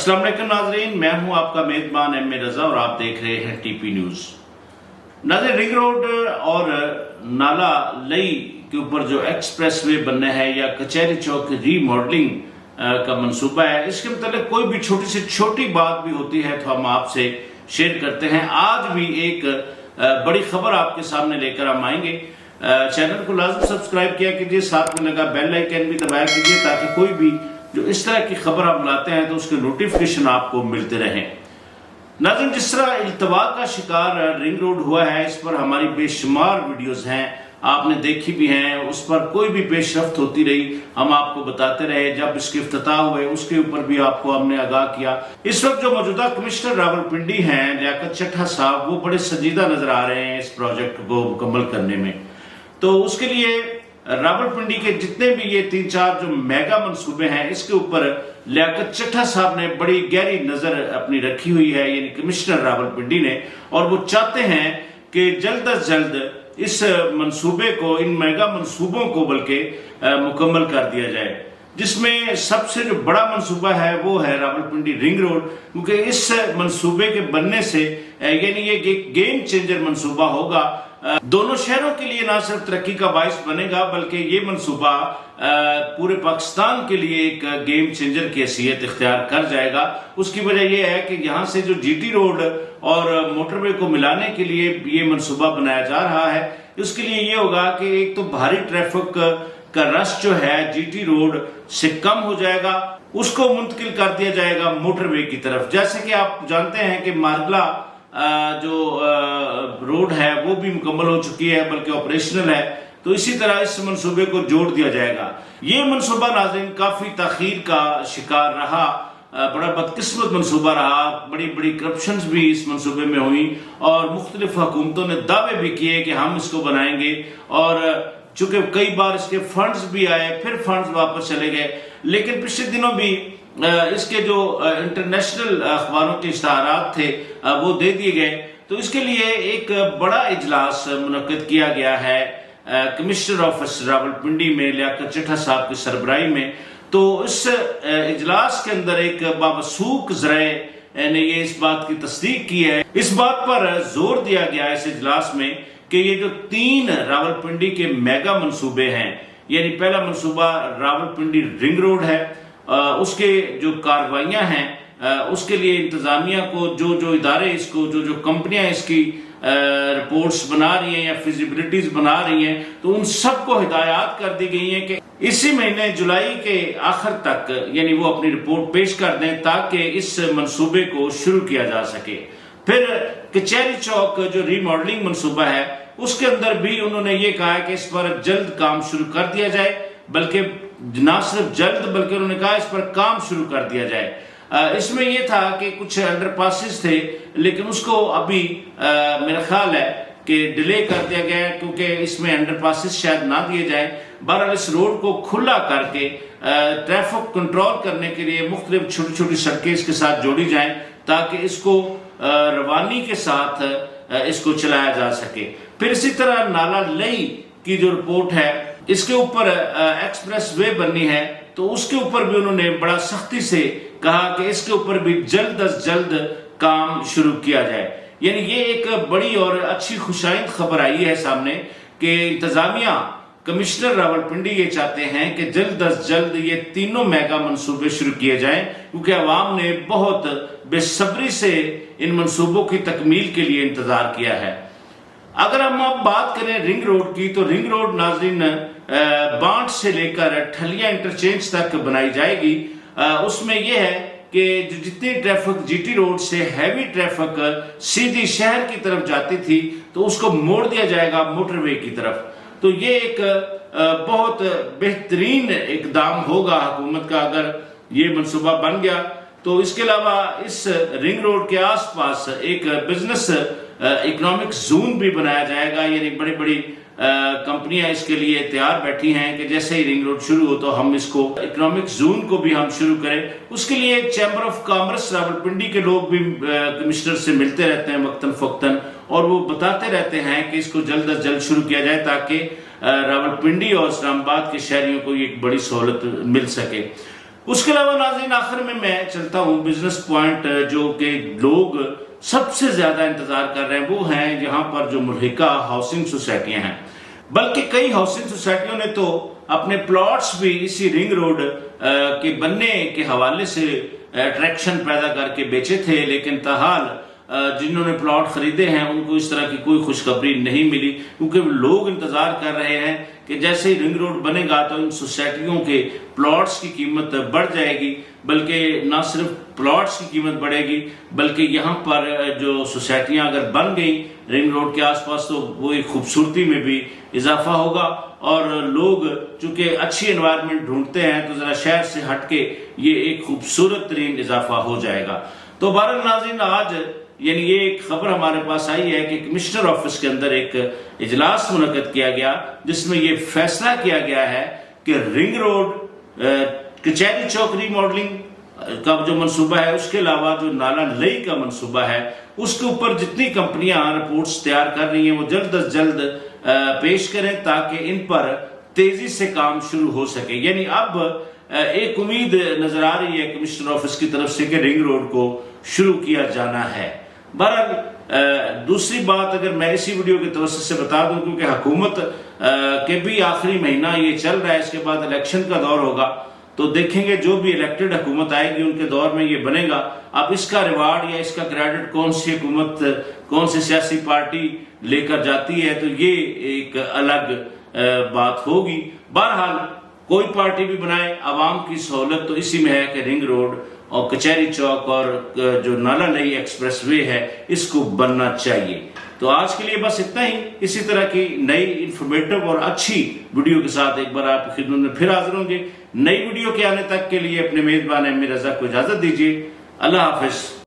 अस्सलाम वालेकुम नाजरीन, मैं हूं आपका मेजबान एम ए रजा और आप देख रहे हैं टीपी न्यूज। नाज़रीन, रिंग रोड और नाला लई के ऊपर जो एक्सप्रेस वे बनना है या कचहरी चौक रीमॉडलिंग का मंसूबा है, इसके मतलब कोई भी छोटी से छोटी बात भी होती है तो हम आपसे शेयर करते हैं। आज भी एक बड़ी खबर आपके सामने लेकर हम आएंगे। चैनल को लाजम सब्सक्राइब किया कीजिए, साथ में लगा बेल आइकन भी दबाया कीजिए ताकि कोई भी जो इस तरह की खबर हम लाते हैं तो उसके नोटिफिकेशन आपको मिलते रहें। नाज़रीन, जिस तरह इल्तवा का शिकार रिंग रोड हुआ है, इस पर हमारी बेशुमार वीडियोस हैं, आपने देखी भी हैं। उस पर कोई भी पेशरफ्त होती रही हम आपको बताते रहे। जब इसके इफ्तिताह हुए उसके ऊपर भी आपको हमने आगाह किया। इस वक्त जो मौजूदा कमिश्नर रावलपिंडी हैं लियाकत चट्टा साहब, वो बड़े संजीदा नजर आ रहे हैं इस प्रोजेक्ट को मुकम्मल करने में। तो उसके लिए रावलपिंडी के जितने भी ये 3-4 जो मेगा मंसूबे हैं, इसके ऊपर लियाकत चट्टा साहब ने बड़ी गहरी नजर अपनी रखी हुई है, यानी कमिश्नर रावलपिंडी ने। और वो चाहते हैं कि जल्द अज जल्द इस मंसूबे को, इन मेगा मंसूबों को बल्कि मुकम्मल कर दिया जाए, जिसमें सबसे जो बड़ा मंसूबा है वो है रावलपिंडी रिंग रोड। क्योंकि इस मंसूबे के बनने से यानी ये गेम चेंजर मंसूबा होगा। दोनों शहरों के लिए ना सिर्फ तरक्की का बाइस बनेगा बल्कि ये मंसूबा पूरे पाकिस्तान के लिए एक गेम चेंजर की हैसियत इख्तियार कर जाएगा। उसकी वजह यह है कि यहाँ से जो जीटी रोड और मोटरवे को मिलाने के लिए ये मंसूबा बनाया जा रहा है। उसके लिए ये होगा कि एक तो भारी ट्रैफिक का रश जो है जीटी रोड से कम हो जाएगा, उसको मुंतकिल कर दिया जाएगा मोटरवे की तरफ। जैसे कि आप जानते हैं कि मारगला जो रोड है वो भी मुकम्मल हो चुकी है, बल्कि ऑपरेशनल है। तो इसी तरह इस मंसूबे को जोड़ दिया जाएगा। ये मंसूबा नाज़रीन काफी ताखीर का शिकार रहा, बड़ा बदकिस्मत मंसूबा रहा। बड़ी बड़ी करप्शंस भी इस मंसूबे में हुई और मुख्तलिफ हुकूमतों ने दावे भी किए कि हम इसको बनाएंगे। और चूंकि कई बार इसके फंड्स भी आए, फिर फंड्स वापस चले गए। लेकिन पिछले दिनों भी इसके जो इंटरनेशनल अखबारों के इश्तहारात थे वो दे दिए गए। तो इसके लिए एक बड़ा इजलास मुनक्किद किया गया है कमिश्नर ऑफिस रावलपिंडी में लियाकत चट्टा साहब की सरबराही में। तो इस इजलास के अंदर एक बावसूख ज़राए ने ये इस बात की तस्दीक की है, इस बात पर जोर दिया गया इस इजलास में कि ये जो 3 रावलपिंडी के मेगा मंसूबे हैं, यानी पहला मंसूबा रावलपिंडी रिंग रोड है, उसके जो कार्रवाइयां हैं उसके लिए इंतजामिया को जो इदारे इसको जो कंपनियां इसकी रिपोर्ट्स बना रही हैं या फिजिबिलिटीज बना रही हैं, तो उन सबको हिदायत कर दी गई है कि इसी महीने जुलाई के आखिर तक यानी वो अपनी रिपोर्ट पेश कर दें ताकि इस मंसूबे को शुरू किया जा सके। फिर कचहरी चौक जो रीमॉडलिंग मंसूबा है उसके अंदर भी उन्होंने ये कहा है कि इस पर जल्द काम शुरू कर दिया जाए, बल्कि ना सिर्फ जल्द बल्कि उन्होंने कहा इस पर काम शुरू कर दिया जाए। इसमें यह था कि कुछ अंडरपासेस थे, लेकिन उसको अभी मेरा ख्याल है कि डिले कर दिया गया है, क्योंकि इसमें अंडरपासेस शायद ना दिए जाए। बहरहाल इस रोड को खुला करके ट्रैफिक कंट्रोल करने के लिए मुख्तलिफ छोटी छोटी सड़कें इसके साथ जोड़ी जाएं ताकि इसको रवानी के साथ इसको चलाया जा सके। फिर इसी तरह नाला लई की जो रिपोर्ट है, इसके ऊपर एक्सप्रेस वे बननी है, तो उसके ऊपर भी उन्होंने बड़ा सख्ती से कहा कि इसके ऊपर भी जल्द अज जल्द काम शुरू किया जाए। यानी ये एक बड़ी और अच्छी खुशाइंद खबर आई है सामने कि इंतजामिया कमिश्नर रावलपिंडी ये चाहते हैं कि जल्द अज जल्द ये तीनों मेगा मंसूबे शुरू किए जाएं, क्योंकि अवाम ने बहुत बेसब्री से इन मंसूबों की तकमील के लिए इंतजार किया है। अगर हम अब बात करें रिंग रोड की, तो रिंग रोड नाज़रीन बांट से लेकर ठलिया इंटरचेंज तक बनाई जाएगी। उसमें यह है कि जितनी ट्रैफिक जीटी रोड से हैवी ट्रैफिक सीधी शहर की तरफ जाती थी, तो उसको मोड़ दिया जाएगा मोटरवे की तरफ। तो ये एक बहुत बेहतरीन इकदाम होगा हुकूमत का अगर ये मंसूबा बन गया। तो इसके अलावा इस रिंग रोड के आसपास एक बिजनेस इकोनॉमिक जोन भी बनाया जाएगा, यानी बड़ी बड़ी कंपनियां इसके लिए तैयार बैठी हैं कि जैसे ही रिंग रोड शुरू हो तो हम इसको इकोनॉमिक जोन को भी हम शुरू करें। उसके लिए चैम्बर ऑफ कॉमर्स रावलपिंडी के लोग भी कमिश्नर से मिलते रहते हैं वक्तन फक्तन, और वो बताते रहते हैं कि इसको जल्द अज जल्द शुरू किया जाए ताकि रावलपिंडी और इस्लामाबाद के शहरियों को एक बड़ी सहूलत मिल सके। اس کے علاوہ ناظرین آخر میں چلتا ہوں بزنس پوائنٹ جو کہ لوگ سب سے زیادہ انتظار کر رہے ہیں، وہ ہیں یہاں پر جو ملحقہ ہاؤسنگ سوسائٹیاں ہیں، بلکہ کئی ہاؤسنگ سوسائٹیوں نے تو اپنے پلاٹس بھی اسی رنگ روڈ کے بننے کے حوالے سے اٹریکشن پیدا کر کے بیچے تھے، لیکن تاحال جنہوں نے پلاٹ خریدے ہیں ان کو اس طرح کی کوئی خوشخبری نہیں ملی، کیونکہ لوگ انتظار کر رہے ہیں کہ جیسے ہی رنگ روڈ بنے گا تو ان سوسائٹیوں کے پلاٹس کی قیمت بڑھ جائے گی، بلکہ نہ صرف پلاٹس کی قیمت بڑھے گی بلکہ یہاں پر جو سوسائٹیاں اگر بن گئی رنگ روڈ کے آس پاس تو وہ ایک خوبصورتی میں بھی اضافہ ہوگا، اور لوگ چونکہ اچھی انوائرمنٹ ڈھونڈتے ہیں تو ذرا شہر سے ہٹ کے یہ ایک خوبصورت ترین اضافہ ہو جائے گا۔ تو بہرحال ناظرین آج یعنی یہ ایک خبر ہمارے پاس آئی ہے کہ کمشنر آفس کے اندر ایک اجلاس منعقد کیا گیا جس میں یہ فیصلہ کیا گیا ہے کہ رنگ روڈ کچہری چوک ری ماڈلنگ کا جو منصوبہ ہے، اس کے علاوہ جو نالا لئی کا منصوبہ ہے، اس کے اوپر جتنی کمپنیاں رپورٹس تیار کر رہی ہیں وہ جلد از جلد پیش کریں تاکہ ان پر تیزی سے کام شروع ہو سکے۔ یعنی اب ایک امید نظر آ رہی ہے کمشنر آفس کی طرف سے کہ رنگ روڈ کو شروع کیا جانا ہے۔ بہرحال دوسری بات اگر میں اسی ویڈیو کے توسط سے بتا دوں، کیونکہ حکومت کے بھی آخری مہینہ یہ چل رہا ہے، اس کے بعد الیکشن کا دور ہوگا، تو دیکھیں گے جو بھی الیکٹڈ حکومت آئے گی ان کے دور میں یہ بنے گا۔ اب اس کا ریوارڈ یا اس کا کریڈٹ کون سی حکومت کون سی سیاسی پارٹی لے کر جاتی ہے تو یہ ایک الگ بات ہوگی۔ بہرحال کوئی پارٹی بھی بنائے، عوام کی سہولت تو اسی میں ہے کہ رنگ روڈ اور کچہری چوک اور جو نالا لئی ایکسپریس وے ہے اس کو بننا چاہیے۔ تو آج کے لیے بس اتنا ہی، اسی طرح کی نئی انفارمیٹو اور اچھی ویڈیو کے ساتھ ایک بار آپ کی خدمت میں پھر حاضر ہوں گے۔ نئی ویڈیو کے آنے تک کے لیے اپنے میزبان ایم رضا کو اجازت دیجیے۔ اللہ حافظ۔